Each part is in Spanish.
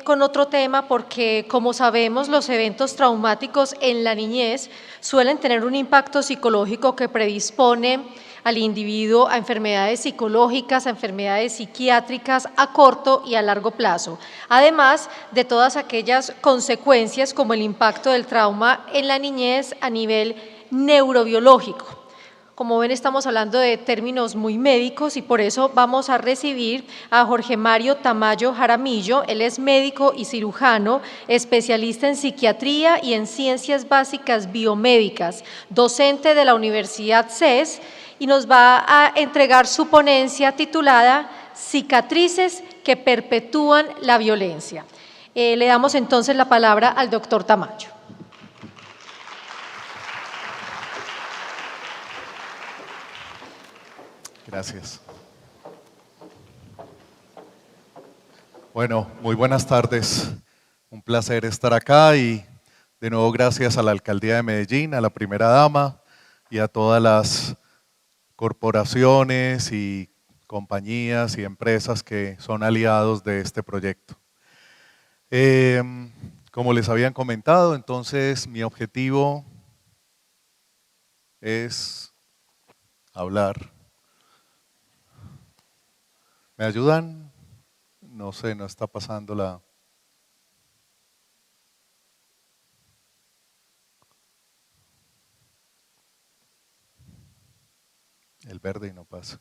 con otro tema porque, como sabemos, los eventos traumáticos en la niñez suelen tener un impacto psicológico que predispone al individuo a enfermedades psicológicas, a enfermedades psiquiátricas a corto y a largo plazo, además de todas aquellas consecuencias como el impacto del trauma en la niñez a nivel neurobiológico. Como ven, estamos hablando de términos muy médicos y por eso vamos a recibir a Jorge Mario Tamayo Jaramillo. Él es médico y cirujano, especialista en psiquiatría y en ciencias básicas biomédicas, docente de la Universidad CES, y nos va a entregar su ponencia titulada Cicatrices que perpetúan la violencia. Le damos entonces la palabra al doctor Tamayo. Gracias. Bueno, muy buenas tardes. Un placer estar acá y de nuevo gracias a la Alcaldía de Medellín, a la Primera Dama y a todas las corporaciones y compañías y empresas que son aliados de este proyecto. Como les habían comentado, entonces mi objetivo es hablar. ¿Me ayudan? No sé, no está pasando la... el verde y no pasa.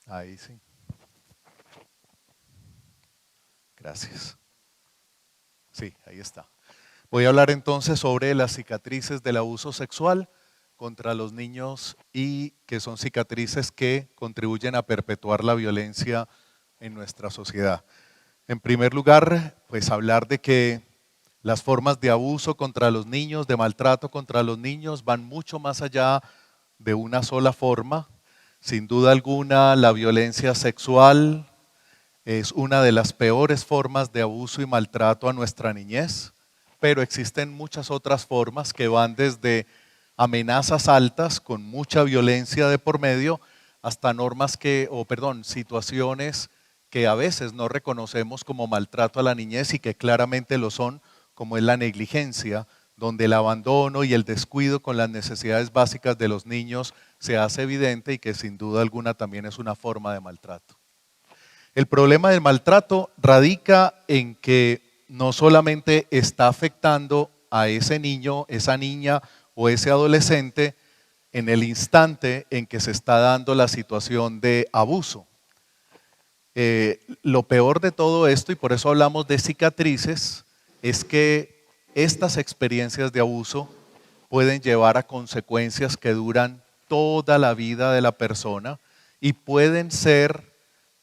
Ahí sí. Gracias. Sí, ahí está. Voy a hablar entonces sobre las cicatrices del abuso sexual contra los niños y que son cicatrices que contribuyen a perpetuar la violencia en nuestra sociedad. En primer lugar, pues hablar de que las formas de abuso contra los niños, de maltrato contra los niños, van mucho más allá de una sola forma. Sin duda alguna, la violencia sexual es una de las peores formas de abuso y maltrato a nuestra niñez, pero existen muchas otras formas que van desde amenazas altas con mucha violencia de por medio hasta situaciones que a veces no reconocemos como maltrato a la niñez y que claramente lo son, como es la negligencia, donde el abandono y el descuido con las necesidades básicas de los niños se hace evidente y que sin duda alguna también es una forma de maltrato. El problema del maltrato radica en que no solamente está afectando a ese niño, esa niña o ese adolescente en el instante en que se está dando la situación de abuso. Lo peor de todo esto, y por eso hablamos de cicatrices, es que estas experiencias de abuso pueden llevar a consecuencias que duran toda la vida de la persona y pueden ser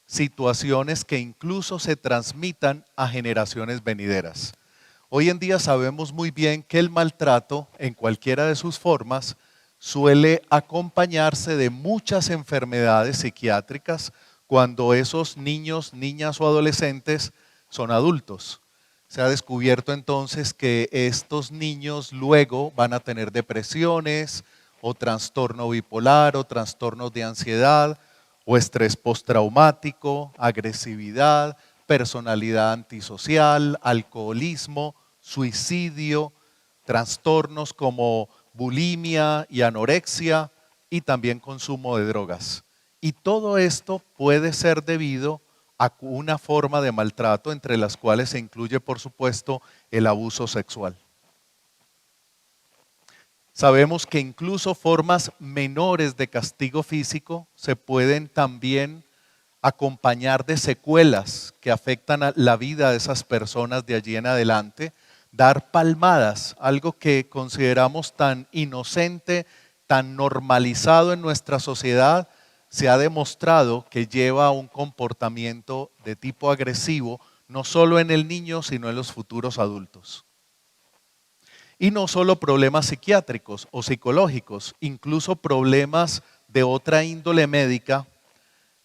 situaciones que incluso se transmitan a generaciones venideras. Hoy en día sabemos muy bien que el maltrato, en cualquiera de sus formas, suele acompañarse de muchas enfermedades psiquiátricas cuando esos niños, niñas o adolescentes son adultos. Se ha descubierto entonces que estos niños luego van a tener depresiones o trastorno bipolar o trastornos de ansiedad, o estrés postraumático, agresividad, personalidad antisocial, alcoholismo, suicidio, trastornos como bulimia y anorexia y también consumo de drogas. Y todo esto puede ser debido a una forma de maltrato entre las cuales se incluye, por supuesto, el abuso sexual. Sabemos que incluso formas menores de castigo físico se pueden también acompañar de secuelas que afectan a la vida de esas personas de allí en adelante. Dar palmadas, algo que consideramos tan inocente, tan normalizado en nuestra sociedad, se ha demostrado que lleva a un comportamiento de tipo agresivo, no solo en el niño, sino en los futuros adultos. Y no solo problemas psiquiátricos o psicológicos, incluso problemas de otra índole médica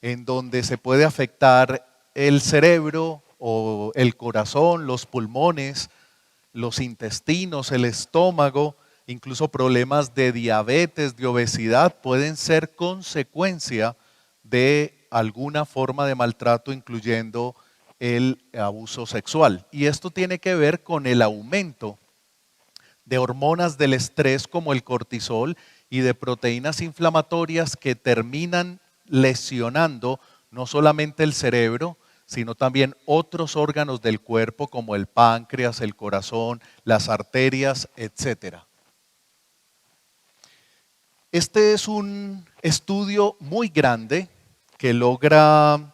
en donde se puede afectar el cerebro o el corazón, los pulmones, los intestinos, el estómago, incluso problemas de diabetes, de obesidad, pueden ser consecuencia de alguna forma de maltrato, incluyendo el abuso sexual. Y esto tiene que ver con el aumento de hormonas del estrés como el cortisol y de proteínas inflamatorias que terminan lesionando no solamente el cerebro, sino también otros órganos del cuerpo como el páncreas, el corazón, las arterias, etc. Este es un estudio muy grande que logra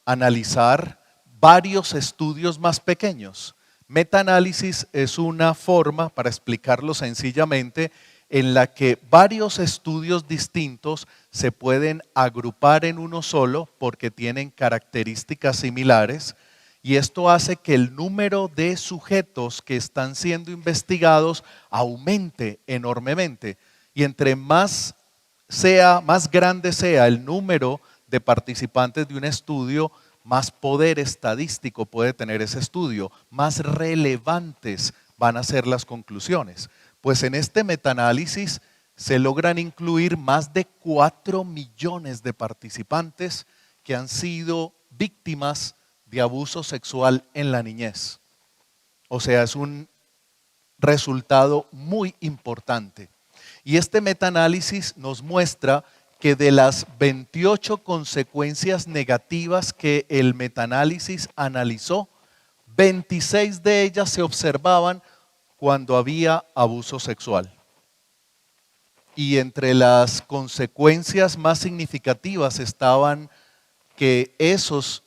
analizar varios estudios más pequeños. Metaanálisis es una forma, para explicarlo sencillamente, en la que varios estudios distintos se pueden agrupar en uno solo porque tienen características similares, y esto hace que el número de sujetos que están siendo investigados aumente enormemente. Y entre más grande sea el número de participantes de un estudio, más poder estadístico puede tener ese estudio, más relevantes van a ser las conclusiones. Pues en este metaanálisis se logran incluir más de 4 millones de participantes que han sido víctimas de abuso sexual en la niñez. O sea, es un resultado muy importante. Y este metaanálisis nos muestra que de las 28 consecuencias negativas que el metaanálisis analizó, 26 de ellas se observaban cuando había abuso sexual. Y entre las consecuencias más significativas estaban que esos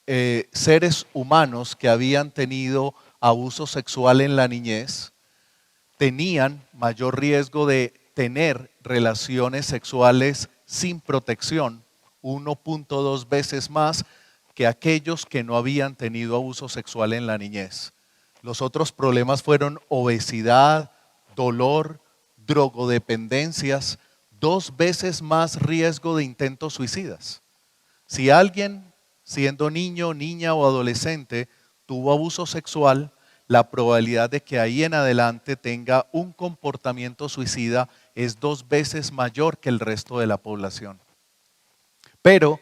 seres humanos que habían tenido abuso sexual en la niñez tenían mayor riesgo de tener relaciones sexuales sin protección, 1.2 veces más que aquellos que no habían tenido abuso sexual en la niñez. Los otros problemas fueron obesidad, dolor, drogodependencias, 2 veces más riesgo de intentos suicidas. Si alguien, siendo niño, niña o adolescente, tuvo abuso sexual, la probabilidad de que ahí en adelante tenga un comportamiento suicida es 2 veces mayor que el resto de la población. Pero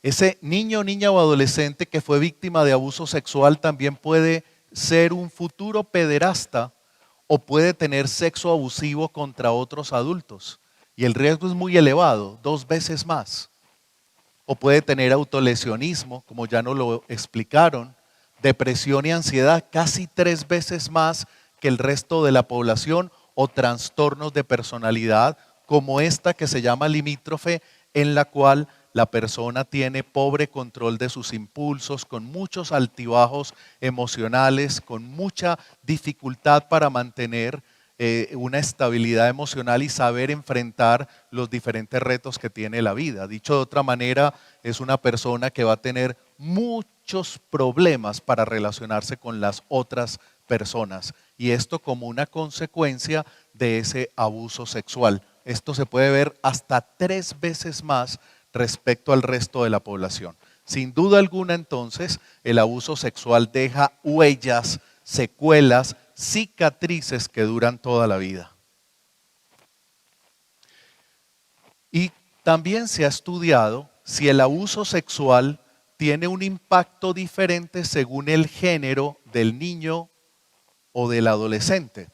ese niño, niña o adolescente que fue víctima de abuso sexual también puede ser un futuro pederasta o puede tener sexo abusivo contra otros adultos. Y el riesgo es muy elevado, 2 veces más. O puede tener autolesionismo, como ya nos lo explicaron, depresión y ansiedad casi 3 veces más que el resto de la población, o trastornos de personalidad como esta que se llama limítrofe, en la cual la persona tiene pobre control de sus impulsos, con muchos altibajos emocionales, con mucha dificultad para mantener una estabilidad emocional y saber enfrentar los diferentes retos que tiene la vida. Dicho de otra manera, es una persona que va a tener muchos problemas para relacionarse con las otras personas, y esto como una consecuencia de ese abuso sexual. Esto se puede ver hasta 3 veces más respecto al resto de la población. Sin duda alguna, entonces, el abuso sexual deja huellas, secuelas, cicatrices que duran toda la vida. Y también se ha estudiado si el abuso sexual tiene un impacto diferente según el género del niño o del adolescente.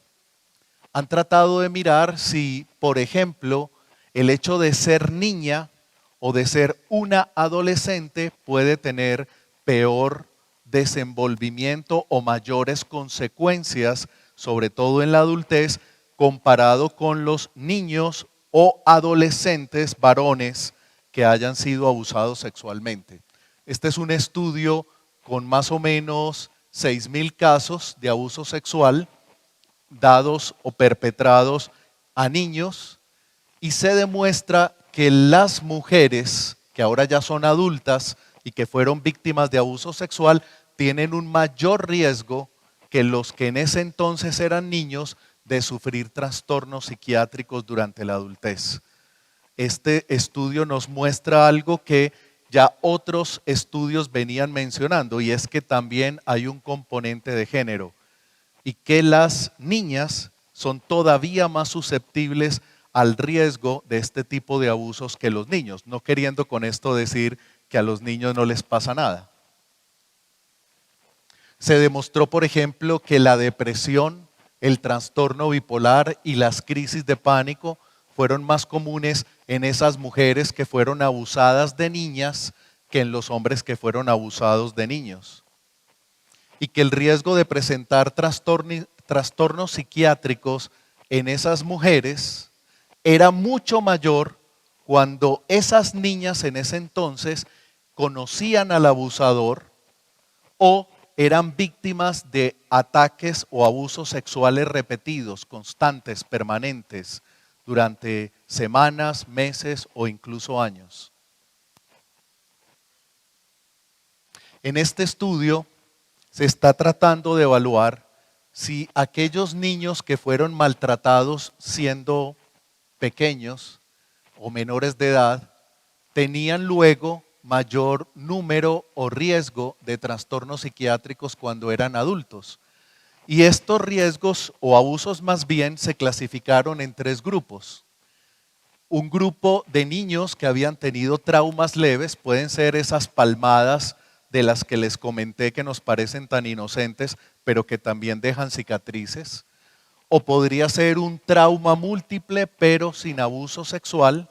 Han tratado de mirar si, por ejemplo, el hecho de ser niña o de ser una adolescente puede tener peor desenvolvimiento o mayores consecuencias, sobre todo en la adultez, comparado con los niños o adolescentes varones que hayan sido abusados sexualmente. Este es un estudio con más o menos 6,000 casos de abuso sexual dados o perpetrados a niños, y se demuestra que las mujeres que ahora ya son adultas y que fueron víctimas de abuso sexual tienen un mayor riesgo que los que en ese entonces eran niños de sufrir trastornos psiquiátricos durante la adultez. Este estudio nos muestra algo que ya otros estudios venían mencionando, y es que también hay un componente de género y que las niñas son todavía más susceptibles al riesgo de este tipo de abusos que los niños, no queriendo con esto decir que a los niños no les pasa nada. Se demostró, por ejemplo, que la depresión, el trastorno bipolar y las crisis de pánico fueron más comunes en esas mujeres que fueron abusadas de niñas que en los hombres que fueron abusados de niños. Y que el riesgo de presentar trastornos psiquiátricos en esas mujeres era mucho mayor cuando esas niñas en ese entonces conocían al abusador o eran víctimas de ataques o abusos sexuales repetidos, constantes, permanentes, durante semanas, meses o incluso años. En este estudio se está tratando de evaluar si aquellos niños que fueron maltratados siendo pequeños o menores de edad tenían luego mayor número o riesgo de trastornos psiquiátricos cuando eran adultos. Y estos riesgos o abusos más bien se clasificaron en 3 grupos. Un grupo de niños que habían tenido traumas leves, pueden ser esas palmadas de las que les comenté que nos parecen tan inocentes, pero que también dejan cicatrices. O podría ser un trauma múltiple pero sin abuso sexual,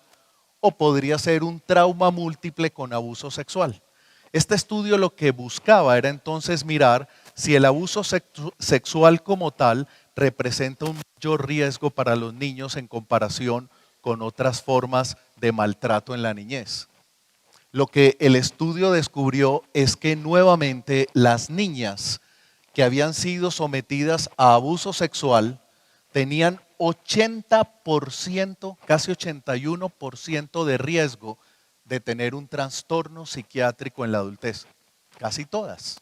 o podría ser un trauma múltiple con abuso sexual. Este estudio lo que buscaba era entonces mirar si el abuso sexual como tal representa un mayor riesgo para los niños en comparación con otras formas de maltrato en la niñez. Lo que el estudio descubrió es que nuevamente las niñas que habían sido sometidas a abuso sexual tenían 80%, casi 81% de riesgo de tener un trastorno psiquiátrico en la adultez. Casi todas.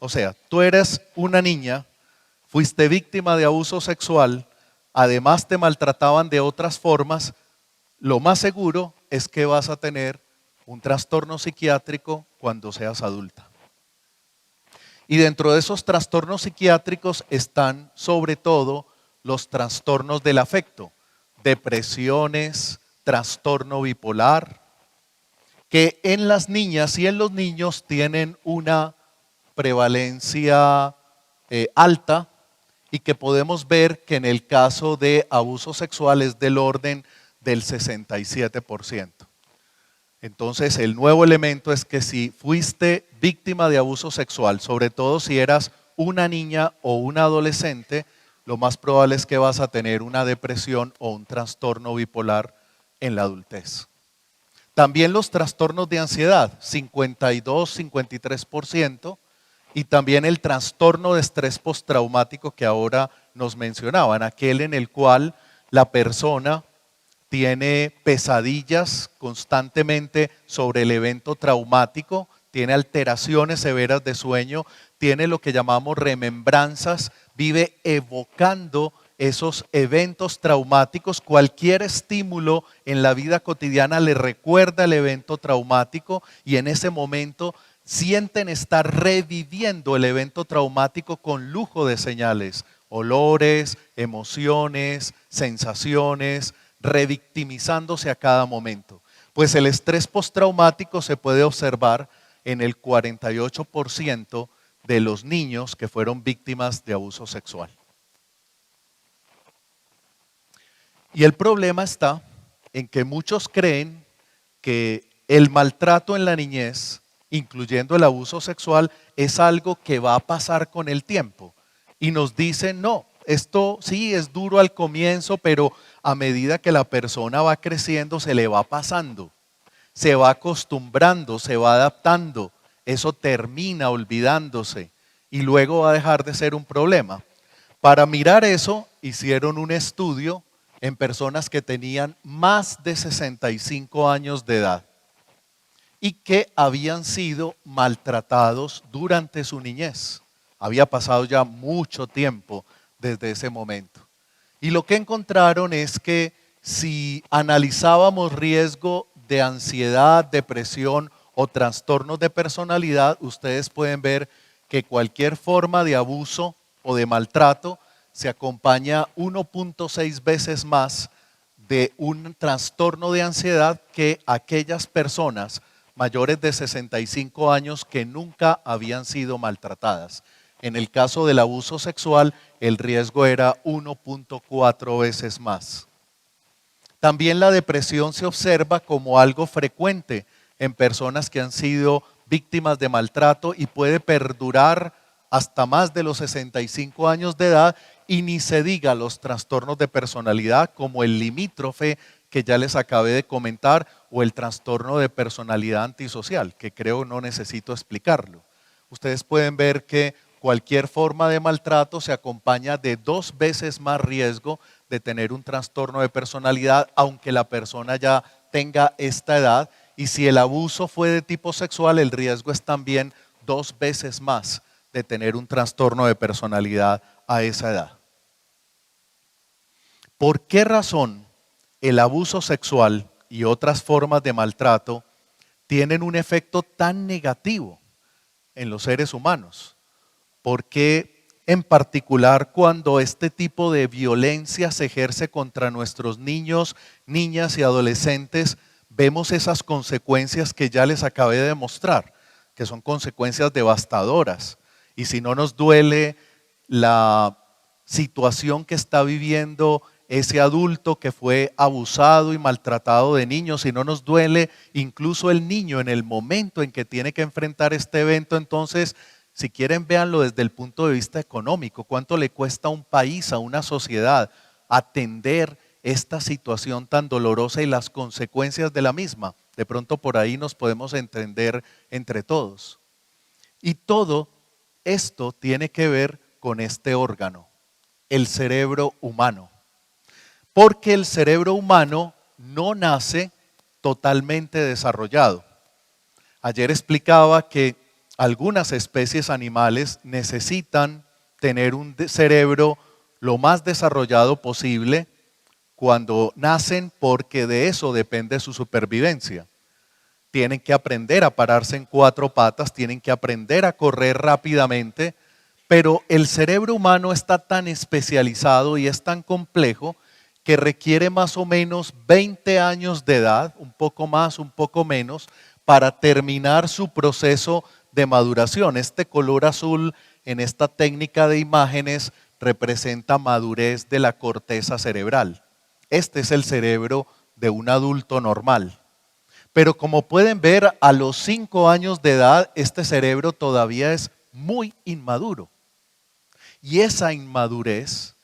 O sea, tú eres una niña, fuiste víctima de abuso sexual, además te maltrataban de otras formas, lo más seguro es que vas a tener un trastorno psiquiátrico cuando seas adulta. Y dentro de esos trastornos psiquiátricos están sobre todo los trastornos del afecto, depresiones, trastorno bipolar, que en las niñas y en los niños tienen una prevalencia alta y que podemos ver que en el caso de abuso sexual es del orden del 67%. Entonces, el nuevo elemento es que si fuiste víctima de abuso sexual, sobre todo si eras una niña o un adolescente, lo más probable es que vas a tener una depresión o un trastorno bipolar en la adultez. También los trastornos de ansiedad, 52-53%, y también el trastorno de estrés postraumático que ahora nos mencionaban, aquel en el cual la persona tiene pesadillas constantemente sobre el evento traumático, tiene alteraciones severas de sueño, tiene lo que llamamos remembranzas, vive evocando esos eventos traumáticos. Cualquier estímulo en la vida cotidiana le recuerda el evento traumático y en ese momento sienten estar reviviendo el evento traumático con lujo de señales, olores, emociones, sensaciones, revictimizándose a cada momento. Pues el estrés postraumático se puede observar en el 48% de los niños que fueron víctimas de abuso sexual. Y el problema está en que muchos creen que el maltrato en la niñez, incluyendo el abuso sexual, es algo que va a pasar con el tiempo. Y nos dicen, no, esto sí es duro al comienzo, pero a medida que la persona va creciendo se le va pasando, se va acostumbrando, se va adaptando, eso termina olvidándose y luego va a dejar de ser un problema. Para mirar eso, hicieron un estudio en personas que tenían más de 65 años de edad y que habían sido maltratados durante su niñez. Había pasado ya mucho tiempo desde ese momento. Y lo que encontraron es que si analizábamos riesgo de ansiedad, depresión o trastornos de personalidad, ustedes pueden ver que cualquier forma de abuso o de maltrato se acompaña 1.6 veces más de un trastorno de ansiedad que aquellas personas mayores de 65 años que nunca habían sido maltratadas. En el caso del abuso sexual, el riesgo era 1.4 veces más. También la depresión se observa como algo frecuente en personas que han sido víctimas de maltrato y puede perdurar hasta más de los 65 años de edad, y ni se diga los trastornos de personalidad como el limítrofe que ya les acabé de comentar o el trastorno de personalidad antisocial, que creo no necesito explicarlo. Ustedes pueden ver que cualquier forma de maltrato se acompaña de 2 veces más riesgo de tener un trastorno de personalidad, aunque la persona ya tenga esta edad, y si el abuso fue de tipo sexual, el riesgo es también 2 veces más de tener un trastorno de personalidad a esa edad. ¿Por qué razón el abuso sexual y otras formas de maltrato tienen un efecto tan negativo en los seres humanos? ¿Por qué en particular cuando este tipo de violencia se ejerce contra nuestros niños, niñas y adolescentes, vemos esas consecuencias que ya les acabé de mostrar, que son consecuencias devastadoras? Y si no nos duele la situación que está viviendo ese adulto que fue abusado y maltratado de niños, si no nos duele incluso el niño en el momento en que tiene que enfrentar este evento, entonces, si quieren, véanlo desde el punto de vista económico. ¿Cuánto le cuesta a un país, a una sociedad, atender esta situación tan dolorosa y las consecuencias de la misma? De pronto por ahí nos podemos entender entre todos. Y todo esto tiene que ver con este órgano, el cerebro humano. Porque el cerebro humano no nace totalmente desarrollado. Ayer explicaba que algunas especies animales necesitan tener un cerebro lo más desarrollado posible cuando nacen, porque de eso depende su supervivencia. Tienen que aprender a pararse en 4 patas, tienen que aprender a correr rápidamente, pero el cerebro humano está tan especializado y es tan complejo que requiere más o menos 20 años de edad, un poco más, un poco menos, para terminar su proceso de maduración. Este color azul en esta técnica de imágenes representa madurez de la corteza cerebral. Este es el cerebro de un adulto normal. Pero como pueden ver, a los 5 años de edad, este cerebro todavía es muy inmaduro. Y esa inmadurez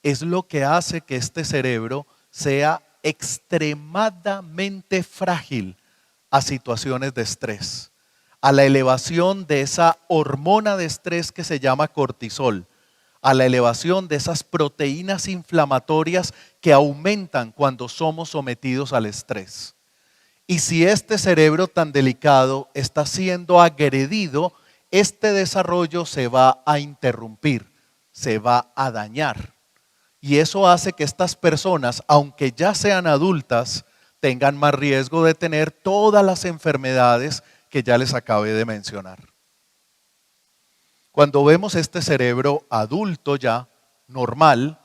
es lo que hace que este cerebro sea extremadamente frágil a situaciones de estrés, a la elevación de esa hormona de estrés que se llama cortisol, a la elevación de esas proteínas inflamatorias que aumentan cuando somos sometidos al estrés. Y si este cerebro tan delicado está siendo agredido, este desarrollo se va a interrumpir, se va a dañar. Y eso hace que estas personas, aunque ya sean adultas, tengan más riesgo de tener todas las enfermedades que ya les acabé de mencionar. Cuando vemos este cerebro adulto ya, normal,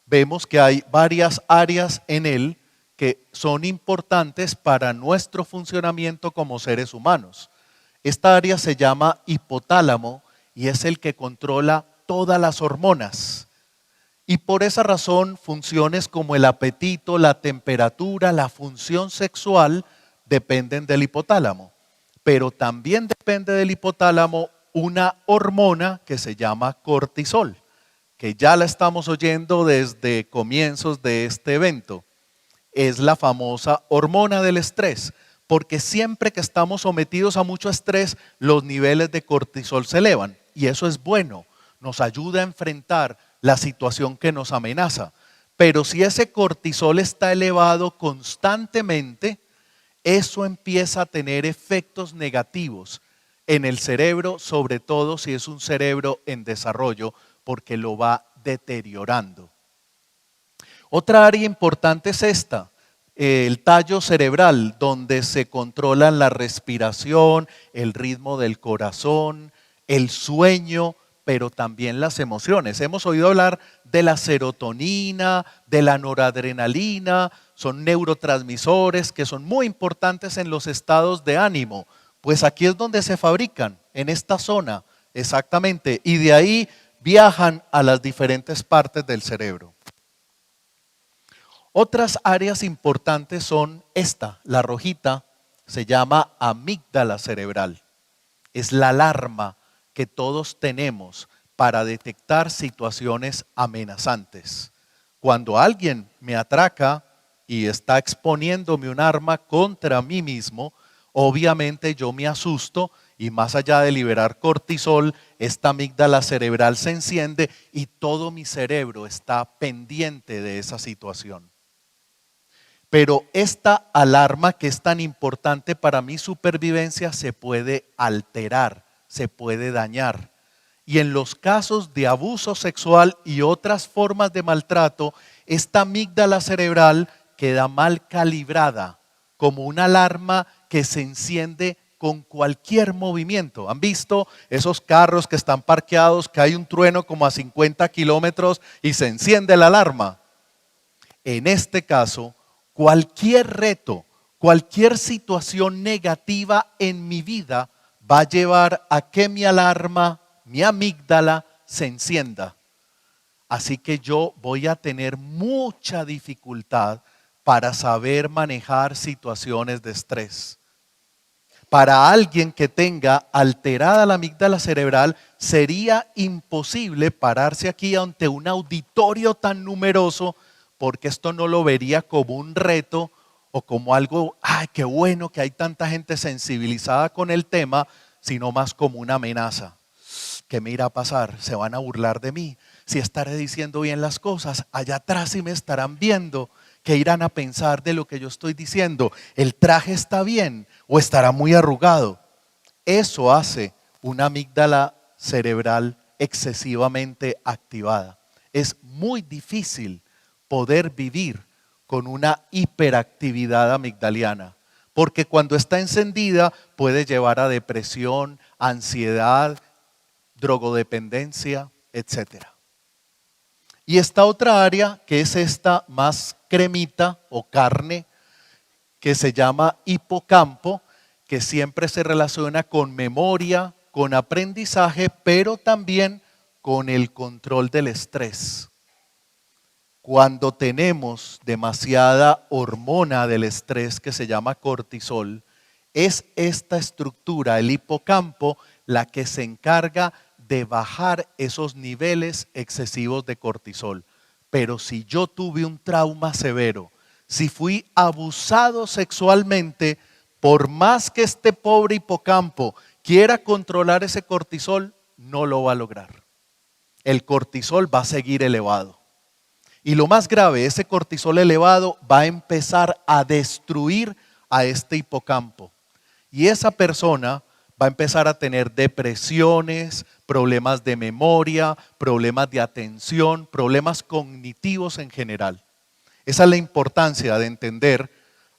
vemos que hay varias áreas en él que son importantes para nuestro funcionamiento como seres humanos. Esta área se llama hipotálamo y es el que controla todas las hormonas. Y por esa razón, funciones como el apetito, la temperatura, la función sexual dependen del hipotálamo. Pero también depende del hipotálamo una hormona que se llama cortisol, que ya la estamos oyendo desde comienzos de este evento. Es la famosa hormona del estrés, porque siempre que estamos sometidos a mucho estrés, los niveles de cortisol se elevan. Y eso es bueno, nos ayuda a enfrentar la situación que nos amenaza. Pero si ese cortisol está elevado constantemente, eso empieza a tener efectos negativos en el cerebro, sobre todo si es un cerebro en desarrollo, porque lo va deteriorando. Otra área importante es esta, el tallo cerebral, donde se controlan la respiración, el ritmo del corazón, el sueño, pero también las emociones. Hemos oído hablar de la serotonina, de la noradrenalina, son neurotransmisores que son muy importantes en los estados de ánimo. Pues aquí es donde se fabrican, en esta zona, exactamente, y de ahí viajan a las diferentes partes del cerebro. Otras áreas importantes son esta, la rojita, se llama amígdala cerebral. Es la alarma que todos tenemos para detectar situaciones amenazantes. Cuando alguien me atraca y está exponiéndome un arma contra mí mismo, obviamente yo me asusto y más allá de liberar cortisol, esta amígdala cerebral se enciende y todo mi cerebro está pendiente de esa situación. Pero esta alarma que es tan importante para mi supervivencia se puede alterar, se puede dañar. Y en los casos de abuso sexual y otras formas de maltrato, esta amígdala cerebral queda mal calibrada, como una alarma que se enciende con cualquier movimiento. ¿Han visto esos carros que están parqueados, que hay un trueno como a 50 kilómetros y se enciende la alarma? En este caso, cualquier reto, cualquier situación negativa en mi vida va a llevar a que mi alarma, mi amígdala se encienda. Así que yo voy a tener mucha dificultad para saber manejar situaciones de estrés. Para alguien que tenga alterada la amígdala cerebral, sería imposible pararse aquí ante un auditorio tan numeroso, porque esto no lo vería como un reto o como algo, ¡ay, qué bueno que hay tanta gente sensibilizada con el tema!, sino más como una amenaza. ¿Qué me irá a pasar? ¿Se van a burlar de mí? Si estaré diciendo bien las cosas, allá atrás sí me estarán viendo. ¿Qué irán a pensar de lo que yo estoy diciendo? ¿El traje está bien o estará muy arrugado? Eso hace una amígdala cerebral excesivamente activada. Es muy difícil poder vivir con una hiperactividad amigdaliana, porque cuando está encendida puede llevar a depresión, ansiedad, drogodependencia, etcétera. Y esta otra área, que es esta más cremita o carne, que se llama hipocampo, que siempre se relaciona con memoria, con aprendizaje, pero también con el control del estrés. Cuando tenemos demasiada hormona del estrés que se llama cortisol, es esta estructura, el hipocampo, la que se encarga de bajar esos niveles excesivos de cortisol. Pero si yo tuve un trauma severo, si fui abusado sexualmente, por más que este pobre hipocampo quiera controlar ese cortisol, no lo va a lograr. El cortisol va a seguir elevado. Y lo más grave, ese cortisol elevado va a empezar a destruir a este hipocampo. Y esa persona va a empezar a tener depresiones, problemas de memoria, problemas de atención, problemas cognitivos en general. Esa es la importancia de entender,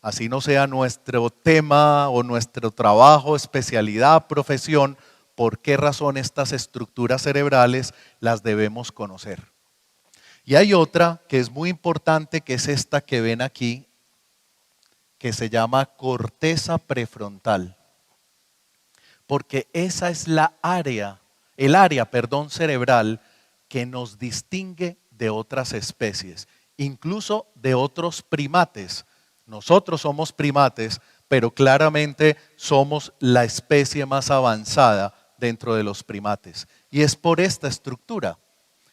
así no sea nuestro tema o nuestro trabajo, especialidad, profesión, por qué razón estas estructuras cerebrales las debemos conocer. Y hay otra que es muy importante, que es esta que ven aquí, que se llama corteza prefrontal. Porque esa es el área cerebral que nos distingue de otras especies, incluso de otros primates. Nosotros somos primates, pero claramente somos la especie más avanzada dentro de los primates. Y es por esta estructura.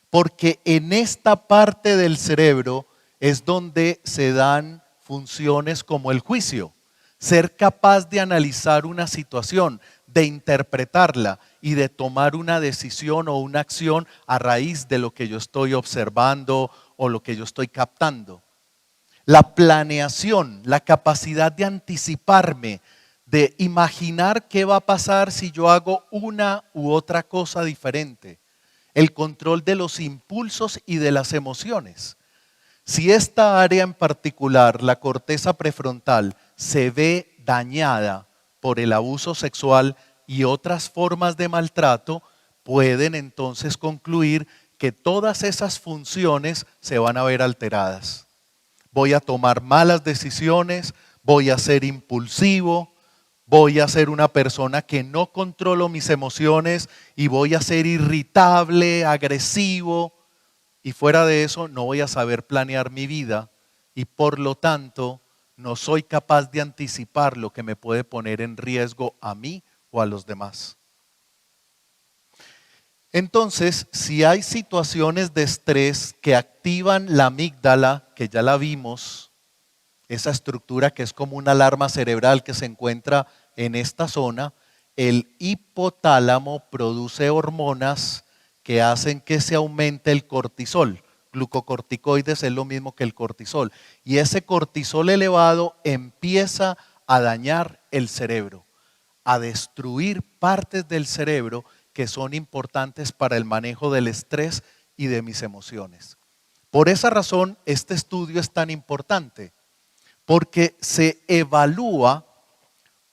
Porque en esta parte del cerebro es donde se dan funciones como el juicio, ser capaz de analizar una situación, de interpretarla y de tomar una decisión o una acción a raíz de lo que yo estoy observando o lo que yo estoy captando. La planeación, la capacidad de anticiparme, de imaginar qué va a pasar si yo hago una u otra cosa diferente. El control de los impulsos y de las emociones. Si esta área en particular, la corteza prefrontal, se ve dañada por el abuso sexual y otras formas de maltrato, pueden entonces concluir que todas esas funciones se van a ver alteradas. Voy a tomar malas decisiones, voy a ser impulsivo, voy a ser una persona que no controlo mis emociones y voy a ser irritable, agresivo, y fuera de eso no voy a saber planear mi vida y por lo tanto no soy capaz de anticipar lo que me puede poner en riesgo a mí o a los demás. Entonces, si hay situaciones de estrés que activan la amígdala, que ya la vimos, esa estructura que es como una alarma cerebral que se encuentra en esta zona, el hipotálamo produce hormonas que hacen que se aumente el cortisol. Glucocorticoides es lo mismo que el cortisol. Y ese cortisol elevado empieza a dañar el cerebro, a destruir partes del cerebro que son importantes para el manejo del estrés y de mis emociones. Por esa razón, este estudio es tan importante, porque se evalúa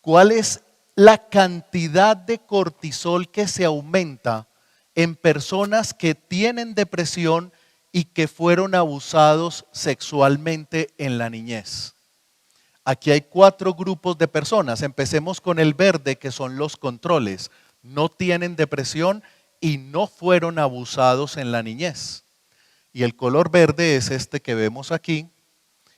cuál es la cantidad de cortisol que se aumenta en personas que tienen depresión y que fueron abusados sexualmente en la niñez. Aquí hay 4 grupos de personas. Empecemos con el verde, que son los controles. No tienen depresión y no fueron abusados en la niñez. Y el color verde es este que vemos aquí.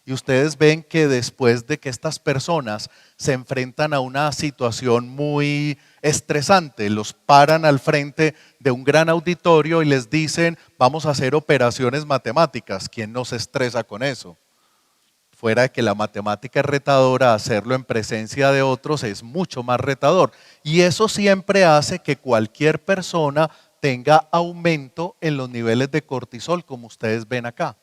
Y ustedes ven que después de que estas personas se enfrentan a una situación muy estresante, los paran al frente de un gran auditorio y les dicen, vamos a hacer operaciones matemáticas. ¿Quién no se estresa con eso? Fuera de que la matemática es retadora, hacerlo en presencia de otros es mucho más retador. Y eso siempre hace que cualquier persona tenga aumento en los niveles de cortisol, como ustedes ven acá.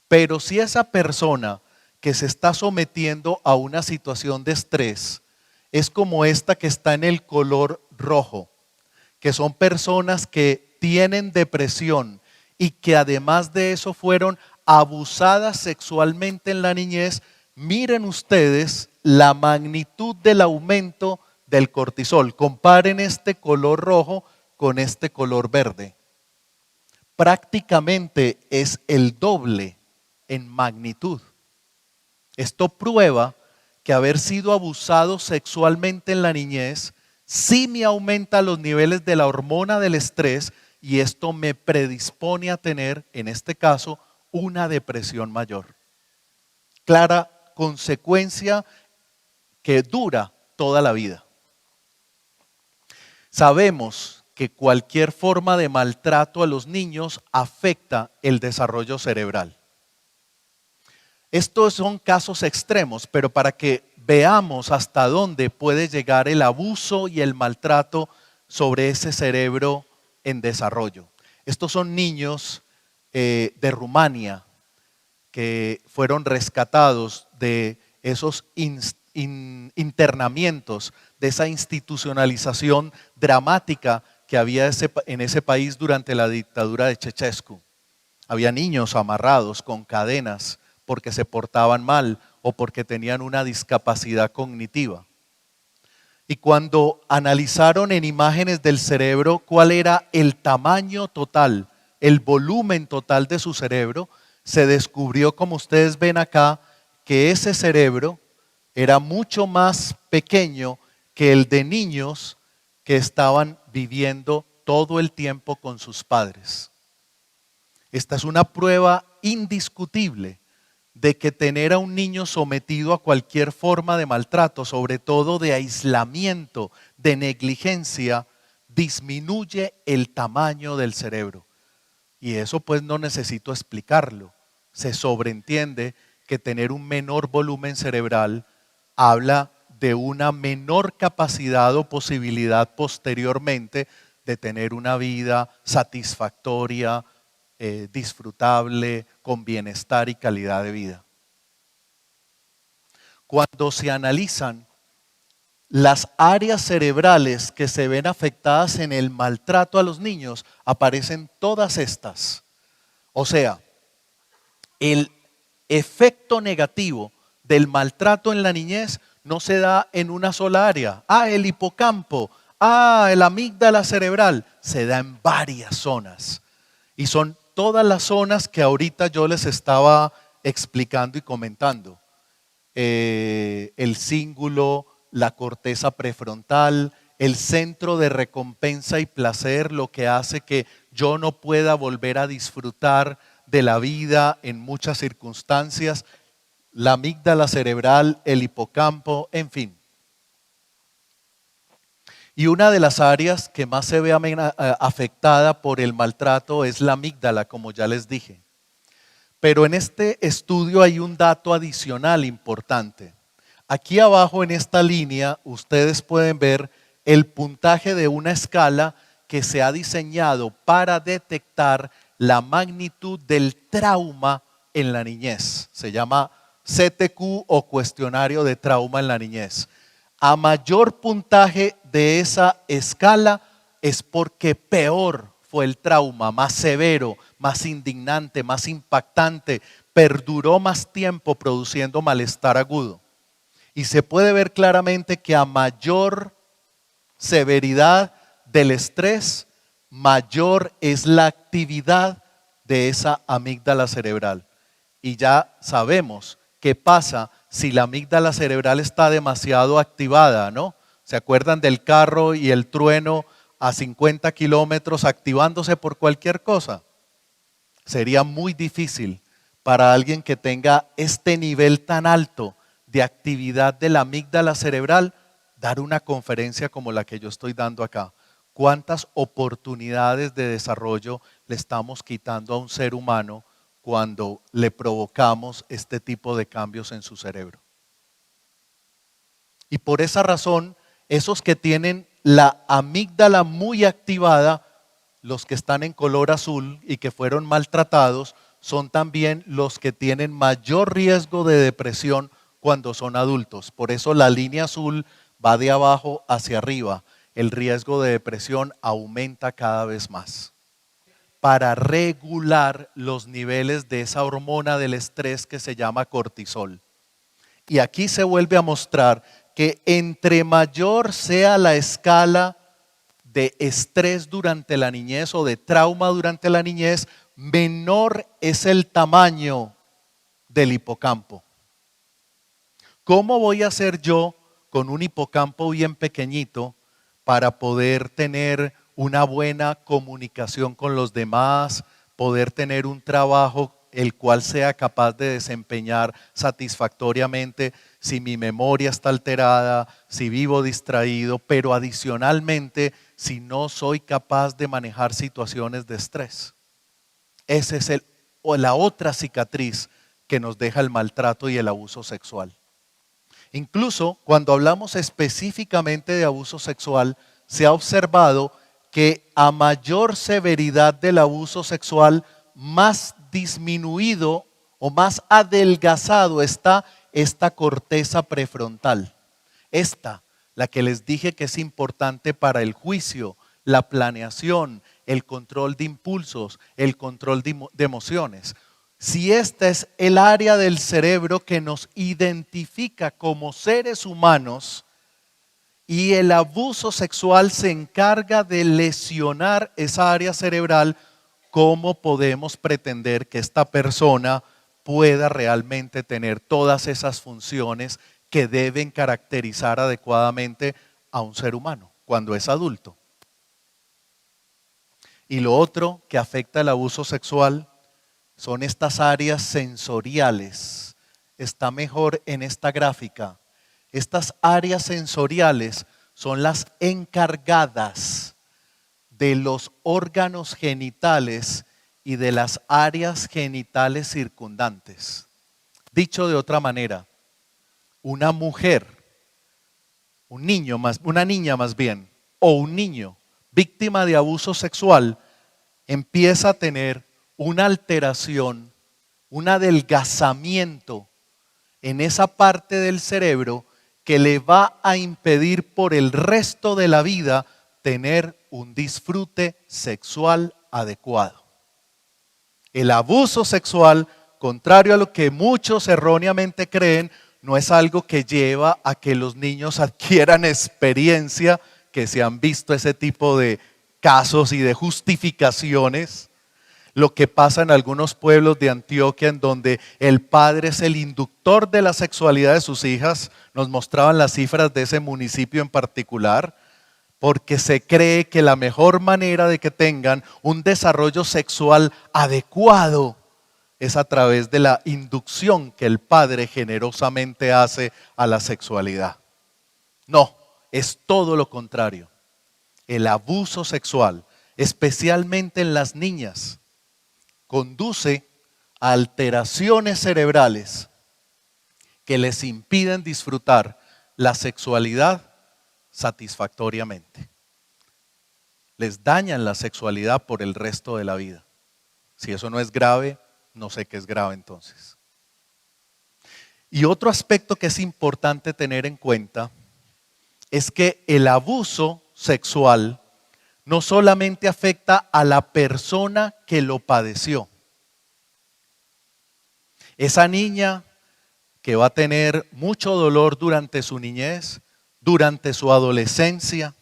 Pero si esa persona que se está sometiendo a una situación de estrés es como esta que está en el color rojo, que son personas que tienen depresión y que además de eso fueron abusadas sexualmente en la niñez, miren ustedes la magnitud del aumento del cortisol. Comparen este color rojo con este color verde. Prácticamente es el doble en magnitud. Esto prueba que haber sido abusado sexualmente en la niñez sí me aumenta los niveles de la hormona del estrés y esto me predispone a tener, en este caso, una depresión mayor. Clara consecuencia que dura toda la vida. Sabemos que cualquier forma de maltrato a los niños afecta el desarrollo cerebral. Estos son casos extremos, pero para que veamos hasta dónde puede llegar el abuso y el maltrato sobre ese cerebro en desarrollo. Estos son niños de Rumania que fueron rescatados de esos internamientos, de esa institucionalización dramática que había en ese país durante la dictadura de Ceausescu. Había niños amarrados con cadenas porque se portaban mal o porque tenían una discapacidad cognitiva. Y cuando analizaron en imágenes del cerebro cuál era el tamaño total, el volumen total de su cerebro, se descubrió, como ustedes ven acá, que ese cerebro era mucho más pequeño que el de niños que estaban viviendo todo el tiempo con sus padres. Esta es una prueba indiscutible de que tener a un niño sometido a cualquier forma de maltrato, sobre todo de aislamiento, de negligencia, disminuye el tamaño del cerebro. Y eso pues no necesito explicarlo. Se sobreentiende que tener un menor volumen cerebral habla de una menor capacidad o posibilidad posteriormente de tener una vida satisfactoria, disfrutable, con bienestar y calidad de vida. Cuando se analizan las áreas cerebrales que se ven afectadas en el maltrato a los niños, aparecen todas estas. O sea, el efecto negativo del maltrato en la niñez no se da en una sola área. El hipocampo. El amígdala cerebral se da en varias zonas. Y son todas las zonas que ahorita yo les estaba explicando y comentando. El cíngulo, la corteza prefrontal, el centro de recompensa y placer, lo que hace que yo no pueda volver a disfrutar de la vida en muchas circunstancias, la amígdala cerebral, el hipocampo, en fin. Y una de las áreas que más se ve afectada por el maltrato es la amígdala, como ya les dije. Pero en este estudio hay un dato adicional importante. Aquí abajo en esta línea ustedes pueden ver el puntaje de una escala que se ha diseñado para detectar la magnitud del trauma en la niñez. Se llama CTQ o cuestionario de trauma en la niñez. A mayor puntaje de esa escala es porque peor fue el trauma, más severo, más indignante, más impactante, perduró más tiempo produciendo malestar agudo. Y se puede ver claramente que a mayor severidad del estrés, mayor es la actividad de esa amígdala cerebral. Y ya sabemos qué pasa si la amígdala cerebral está demasiado activada, ¿no? ¿Se acuerdan del carro y el trueno a 50 kilómetros activándose por cualquier cosa? Sería muy difícil para alguien que tenga este nivel tan alto de actividad de la amígdala cerebral dar una conferencia como la que yo estoy dando acá. ¿Cuántas oportunidades de desarrollo le estamos quitando a un ser humano cuando le provocamos este tipo de cambios en su cerebro? Y por esa razón, esos que tienen la amígdala muy activada, los que están en color azul y que fueron maltratados, son también los que tienen mayor riesgo de depresión cuando son adultos. Por eso la línea azul va de abajo hacia arriba. El riesgo de depresión aumenta cada vez más. Para regular los niveles de esa hormona del estrés que se llama cortisol. Y aquí se vuelve a mostrar que entre mayor sea la escala de estrés durante la niñez o de trauma durante la niñez, menor es el tamaño del hipocampo. ¿Cómo voy a hacer yo con un hipocampo bien pequeñito para poder tener una buena comunicación con los demás, poder tener un trabajo el cual sea capaz de desempeñar satisfactoriamente si mi memoria está alterada, si vivo distraído, pero adicionalmente si no soy capaz de manejar situaciones de estrés? Esa es la otra cicatriz que nos deja el maltrato y el abuso sexual. Incluso cuando hablamos específicamente de abuso sexual, se ha observado que a mayor severidad del abuso sexual, más disminuido o más adelgazado está esta corteza prefrontal. Esta, la que les dije que es importante para el juicio, la planeación, el control de impulsos, el control de emociones. Si esta es el área del cerebro que nos identifica como seres humanos y el abuso sexual se encarga de lesionar esa área cerebral, ¿cómo podemos pretender que esta persona pueda realmente tener todas esas funciones que deben caracterizar adecuadamente a un ser humano cuando es adulto? Y lo otro que afecta el abuso sexual son estas áreas sensoriales. Está mejor en esta gráfica. Estas áreas sensoriales son las encargadas de los órganos genitales y de las áreas genitales circundantes. Dicho de otra manera, una mujer, una niña más bien, o un niño víctima de abuso sexual empieza a tener una alteración, un adelgazamiento en esa parte del cerebro que le va a impedir por el resto de la vida tener un disfrute sexual adecuado. El abuso sexual, contrario a lo que muchos erróneamente creen, no es algo que lleva a que los niños adquieran experiencia que se han visto ese tipo de casos y de justificaciones. Lo que pasa en algunos pueblos de Antioquia, en donde el padre es el inductor de la sexualidad de sus hijas. Nos mostraban las cifras de ese municipio en particular, porque se cree que la mejor manera de que tengan un desarrollo sexual adecuado es a través de la inducción que el padre generosamente hace a la sexualidad. No, es todo lo contrario. El abuso sexual, especialmente en las niñas, conduce a alteraciones cerebrales que les impiden disfrutar la sexualidad satisfactoriamente. Les dañan la sexualidad por el resto de la vida. Si eso no es grave, no sé qué es grave entonces. Y otro aspecto que es importante tener en cuenta es que el abuso sexual no solamente afecta a la persona que lo padeció. Esa niña que va a tener mucho dolor durante su niñez, durante su adolescencia,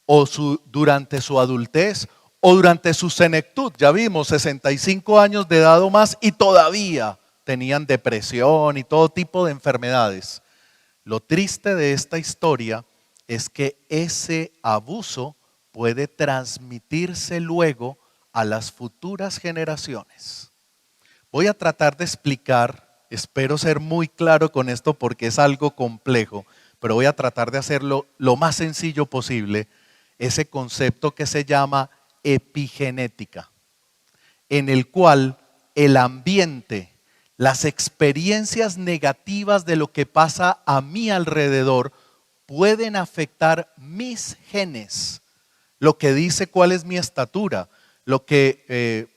o durante su adultez, o durante su senectud. Ya vimos, 65 años de edad o más y todavía tenían depresión y todo tipo de enfermedades. Lo triste de esta historia es que ese abuso puede transmitirse luego a las futuras generaciones. Voy a tratar de explicar, espero ser muy claro con esto porque es algo complejo, pero voy a tratar de hacerlo lo más sencillo posible, ese concepto que se llama epigenética, en el cual el ambiente, las experiencias negativas de lo que pasa a mi alrededor pueden afectar mis genes, lo que dice cuál es mi estatura, lo que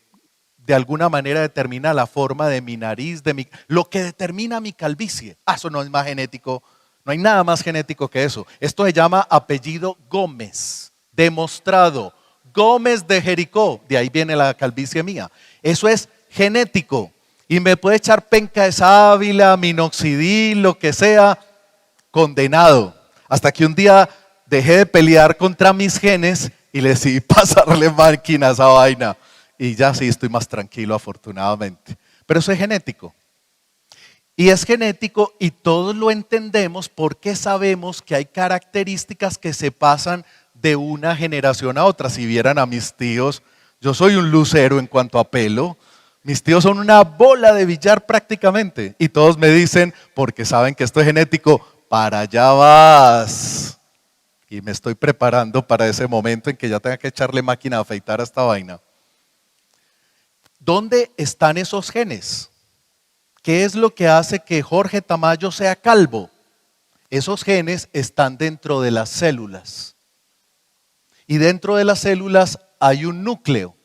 de alguna manera determina la forma de mi nariz, lo que determina mi calvicie. Eso no es más genético, no hay nada más genético que eso. Esto se llama apellido Gómez, demostrado. Gómez de Jericó, de ahí viene la calvicie mía. Eso es genético. Y me puede echar penca de sábila, minoxidil, lo que sea, condenado. Hasta que un día dejé de pelear contra mis genes y le decidí pasarle máquina a esa vaina. Y ya sí estoy más tranquilo, afortunadamente. Pero eso es genético. Y es genético y todos lo entendemos porque sabemos que hay características que se pasan de una generación a otra. Si vieran a mis tíos, yo soy un lucero en cuanto a pelo. Mis tíos son una bola de billar prácticamente. Y todos me dicen, porque saben que esto es genético, para allá vas. Y me estoy preparando para ese momento en que ya tenga que echarle máquina a afeitar a esta vaina. ¿Dónde están esos genes? ¿Qué es lo que hace que Jorge Tamayo sea calvo? Esos genes están dentro de las células. Y dentro de las células hay un núcleo.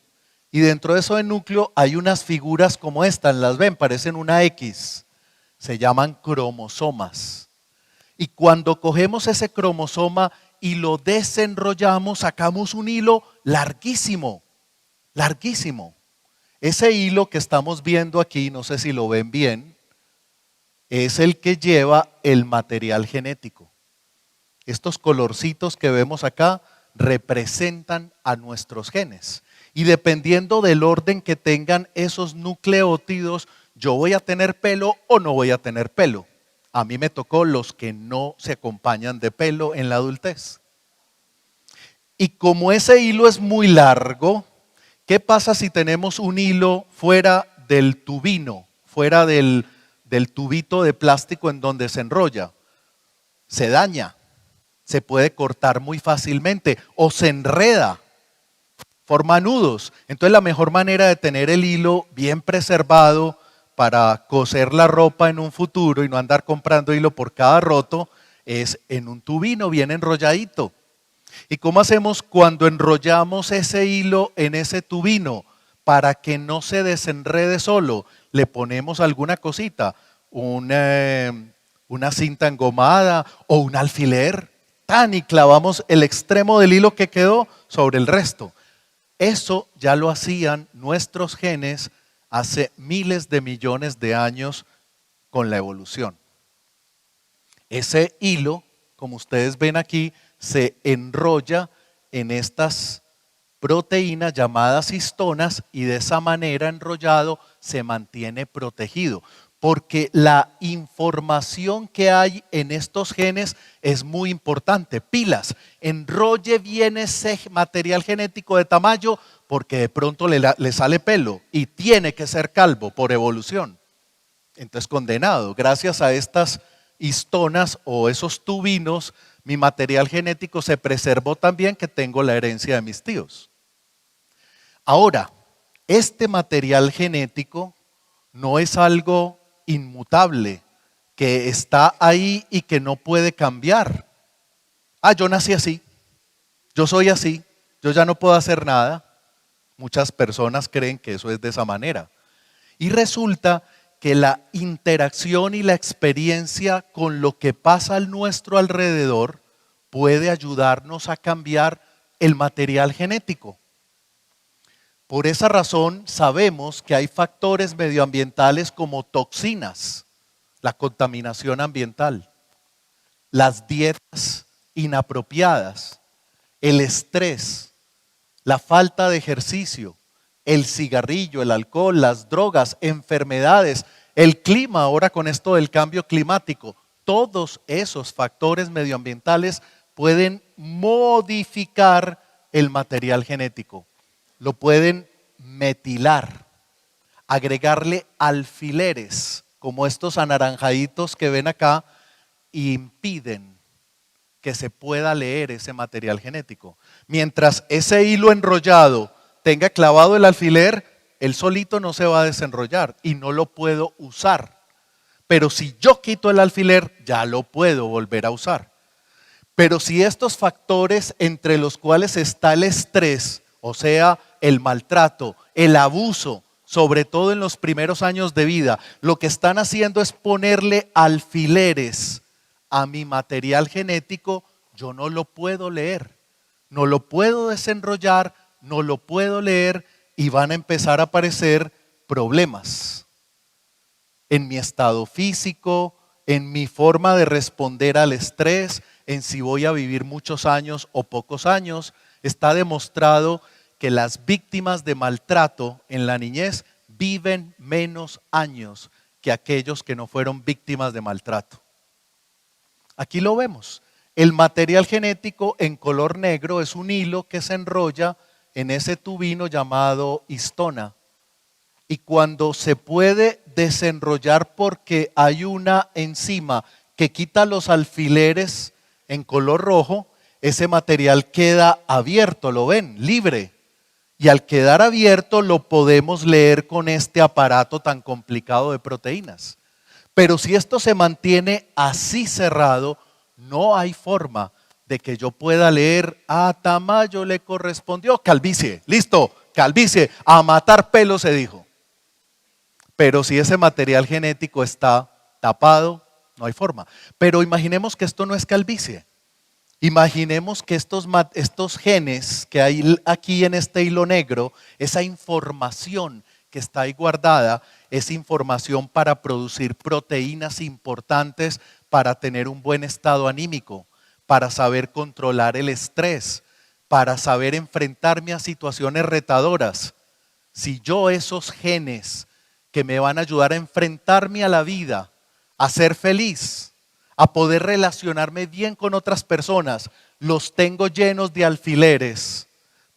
Y dentro de ese núcleo hay unas figuras como estas, las ven, parecen una X. Se llaman cromosomas. Y cuando cogemos ese cromosoma y lo desenrollamos, sacamos un hilo larguísimo, larguísimo. Ese hilo que estamos viendo aquí, no sé si lo ven bien, es el que lleva el material genético. Estos colorcitos que vemos acá representan a nuestros genes. Y dependiendo del orden que tengan esos nucleótidos, yo voy a tener pelo o no voy a tener pelo. A mí me tocó los que no se acompañan de pelo en la adultez. Y como ese hilo es muy largo, ¿qué pasa si tenemos un hilo fuera del tubino, fuera del tubito de plástico en donde se enrolla? Se daña, se puede cortar muy fácilmente o se enreda, forma nudos. Entonces la mejor manera de tener el hilo bien preservado para coser la ropa en un futuro y no andar comprando hilo por cada roto es en un tubino bien enrolladito. ¿Y cómo hacemos cuando enrollamos ese hilo en ese tubino? Para que no se desenrede solo, le ponemos alguna cosita, una cinta engomada o un alfiler, y clavamos el extremo del hilo que quedó sobre el resto. Eso ya lo hacían nuestros genes hace miles de millones de años con la evolución. Ese hilo, como ustedes ven aquí, se enrolla en estas proteínas llamadas histonas y de esa manera enrollado se mantiene protegido. Porque la información que hay en estos genes es muy importante. Pilas, enrolle bien ese material genético de Tamayo porque de pronto le sale pelo y tiene que ser calvo por evolución. Entonces condenado, gracias a estas histonas o esos tubinos, mi material genético se preservó también, que tengo la herencia de mis tíos. Ahora, este material genético no es algo inmutable, que está ahí y que no puede cambiar. Yo nací así, yo soy así, yo ya no puedo hacer nada. Muchas personas creen que eso es de esa manera. Y resulta que la interacción y la experiencia con lo que pasa a nuestro alrededor puede ayudarnos a cambiar el material genético. Por esa razón sabemos que hay factores medioambientales como toxinas, la contaminación ambiental, las dietas inapropiadas, el estrés, la falta de ejercicio, el cigarrillo, el alcohol, las drogas, enfermedades, el clima ahora con esto del cambio climático. Todos esos factores medioambientales pueden modificar el material genético. Lo pueden metilar, agregarle alfileres, como estos anaranjaditos que ven acá, y impiden que se pueda leer ese material genético. Mientras ese hilo enrollado tenga clavado el alfiler, él solito no se va a desenrollar y no lo puedo usar. Pero si yo quito el alfiler, ya lo puedo volver a usar. Pero si estos factores entre los cuales está el estrés, o sea, el maltrato, el abuso, sobre todo en los primeros años de vida, lo que están haciendo es ponerle alfileres a mi material genético, yo no lo puedo leer, no lo puedo desenrollar, no lo puedo leer y van a empezar a aparecer problemas en mi estado físico, en mi forma de responder al estrés, en si voy a vivir muchos años o pocos años. Está demostrado que las víctimas de maltrato en la niñez viven menos años que aquellos que no fueron víctimas de maltrato. Aquí lo vemos. El material genético en color negro es un hilo que se enrolla en ese tubino llamado histona. Y cuando se puede desenrollar porque hay una enzima que quita los alfileres en color rojo, ese material queda abierto, ¿lo ven? Libre. Y al quedar abierto lo podemos leer con este aparato tan complicado de proteínas. Pero si esto se mantiene así cerrado, no hay forma de que yo pueda leer, a Tamayo le correspondió calvicie, listo, calvicie, a matar pelo se dijo. Pero si ese material genético está tapado, no hay forma. Pero imaginemos que esto no es calvicie. Imaginemos que estos genes que hay aquí en este hilo negro, esa información que está ahí guardada, es información para producir proteínas importantes para tener un buen estado anímico, para saber controlar el estrés, para saber enfrentarme a situaciones retadoras. Si yo esos genes que me van a ayudar a enfrentarme a la vida, a ser feliz, a poder relacionarme bien con otras personas, los tengo llenos de alfileres,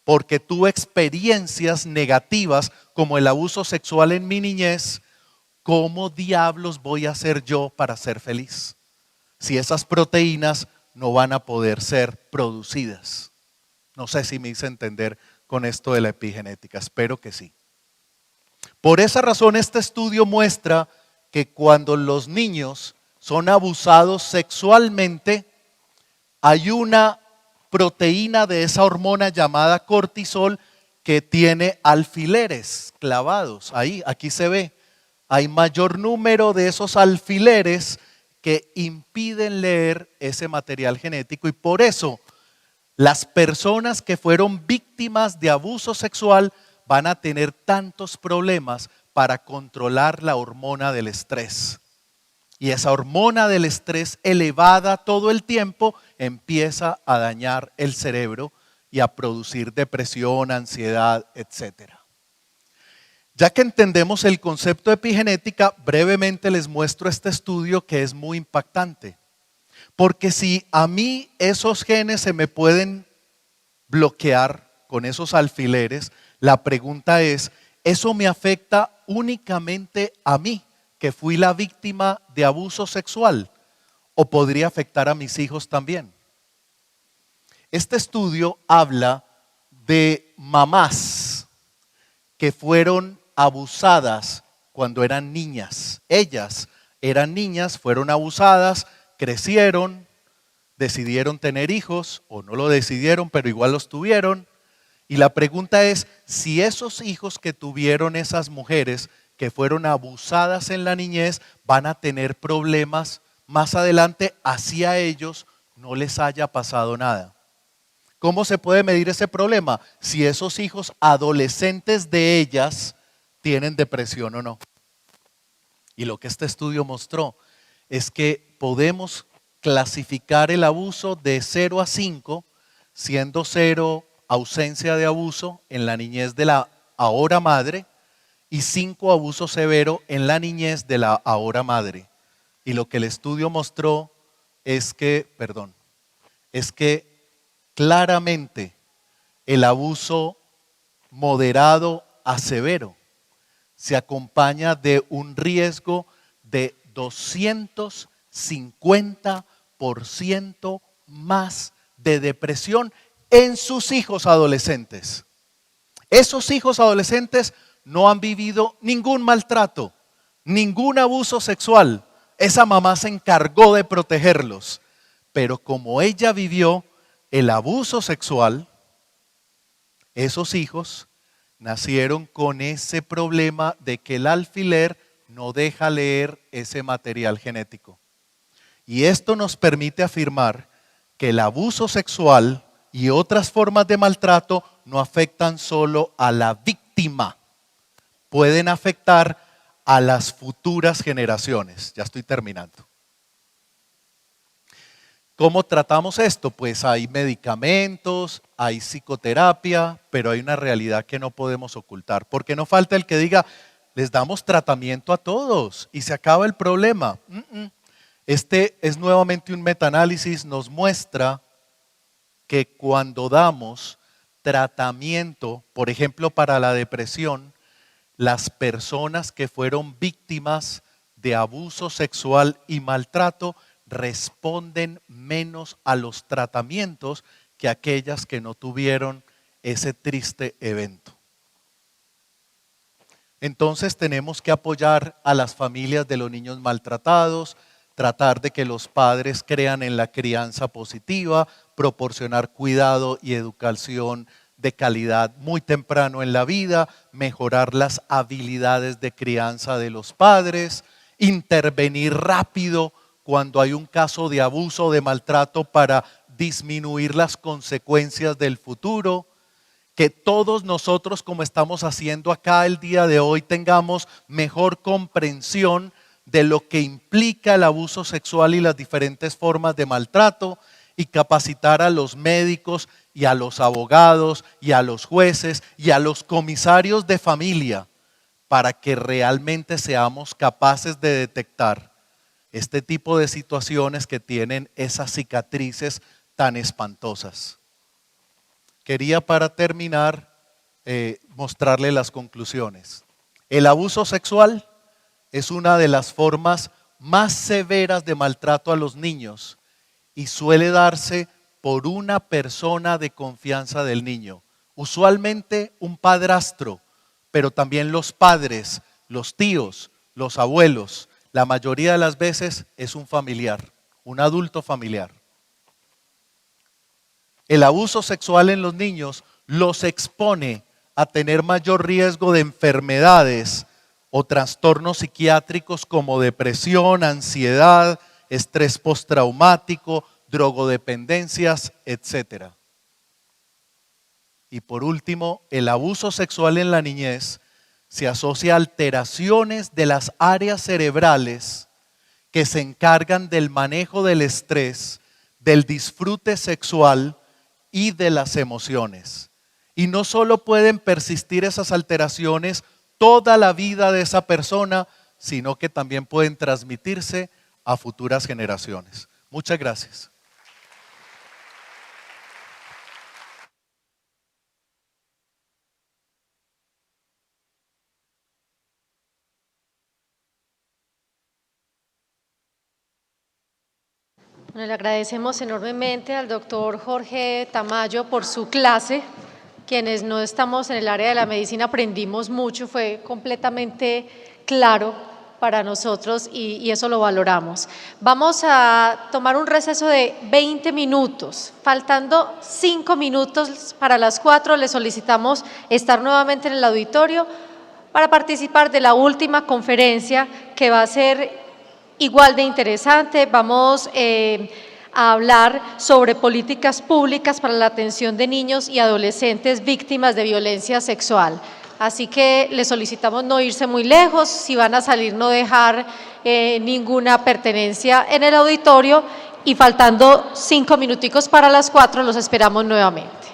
porque tuve experiencias negativas como el abuso sexual en mi niñez. ¿Cómo diablos voy a hacer yo para ser feliz si esas proteínas no van a poder ser producidas? No sé si me hice entender con esto de la epigenética, espero que sí. Por esa razón este estudio muestra que cuando los niños son abusados sexualmente, hay una proteína de esa hormona llamada cortisol que tiene alfileres clavados. Ahí, aquí se ve. Hay mayor número de esos alfileres que impiden leer ese material genético y por eso las personas que fueron víctimas de abuso sexual van a tener tantos problemas para controlar la hormona del estrés. Y esa hormona del estrés elevada todo el tiempo empieza a dañar el cerebro y a producir depresión, ansiedad, etcétera. Ya que entendemos el concepto de epigenética, brevemente les muestro este estudio que es muy impactante. Porque si a mí esos genes se me pueden bloquear con esos alfileres, la pregunta es, ¿eso me afecta únicamente a mí, que fui la víctima de abuso sexual? ¿O podría afectar a mis hijos también? Este estudio habla de mamás que fueron abusadas cuando eran niñas. Ellas eran niñas, fueron abusadas, crecieron, decidieron tener hijos o no lo decidieron, pero igual los tuvieron. Y la pregunta es, si esos hijos que tuvieron esas mujeres que fueron abusadas en la niñez van a tener problemas más adelante, así a ellos no les haya pasado nada. ¿Cómo se puede medir ese problema? Si esos hijos adolescentes de ellas tienen depresión o no. Y lo que este estudio mostró es que podemos clasificar el abuso de 0 a 5, siendo 0 ausencia de abuso en la niñez de la ahora madre y 5 abuso severo en la niñez de la ahora madre. Y lo que el estudio mostró es que claramente el abuso moderado a severo se acompaña de un riesgo de 250% más de depresión en sus hijos adolescentes. Esos hijos adolescentes no han vivido ningún maltrato, ningún abuso sexual. Esa mamá se encargó de protegerlos. Pero como ella vivió el abuso sexual, esos hijos nacieron con ese problema de que el alfiler no deja leer ese material genético. Y esto nos permite afirmar que el abuso sexual y otras formas de maltrato no afectan solo a la víctima, pueden afectar a las futuras generaciones. Ya estoy terminando. ¿Cómo tratamos esto? Pues hay medicamentos, hay psicoterapia, pero hay una realidad que no podemos ocultar. Porque no falta el que diga, les damos tratamiento a todos y se acaba el problema. Este es nuevamente un metaanálisis, nos muestra que cuando damos tratamiento, por ejemplo para la depresión, las personas que fueron víctimas de abuso sexual y maltrato responden menos a los tratamientos que aquellas que no tuvieron ese triste evento. Entonces tenemos que apoyar a las familias de los niños maltratados, tratar de que los padres crean en la crianza positiva, proporcionar cuidado y educación de calidad muy temprano en la vida, mejorar las habilidades de crianza de los padres, intervenir rápido cuando hay un caso de abuso o de maltrato para disminuir las consecuencias del futuro. Que todos nosotros, como estamos haciendo acá el día de hoy, tengamos mejor comprensión de lo que implica el abuso sexual y las diferentes formas de maltrato, y capacitar a los médicos y a los abogados y a los jueces y a los comisarios de familia para que realmente seamos capaces de detectar este tipo de situaciones que tienen esas cicatrices tan espantosas. Quería para terminar mostrarle las conclusiones. El abuso sexual es una de las formas más severas de maltrato a los niños y suele darse por una persona de confianza del niño. Usualmente un padrastro, pero también los padres, los tíos, los abuelos. La mayoría de las veces es un familiar, un adulto familiar. El abuso sexual en los niños los expone a tener mayor riesgo de enfermedades o trastornos psiquiátricos como depresión, ansiedad, estrés postraumático, drogodependencias, etc. Y por último, el abuso sexual en la niñez se asocia a alteraciones de las áreas cerebrales que se encargan del manejo del estrés, del disfrute sexual y de las emociones. Y no solo pueden persistir esas alteraciones toda la vida de esa persona, sino que también pueden transmitirse a futuras generaciones. Muchas gracias. Bueno, le agradecemos enormemente al doctor Jorge Tamayo por su clase. Quienes no estamos en el área de la medicina aprendimos mucho, fue completamente claro para nosotros y eso lo valoramos. Vamos a tomar un receso de 20 minutos. Faltando 5 minutos para las 4, le solicitamos estar nuevamente en el auditorio para participar de la última conferencia que va a ser igual de interesante. Vamos a hablar sobre políticas públicas para la atención de niños y adolescentes víctimas de violencia sexual. Así que les solicitamos no irse muy lejos, si van a salir no dejar ninguna pertenencia en el auditorio y faltando 5 minuticos para las 4 los esperamos nuevamente.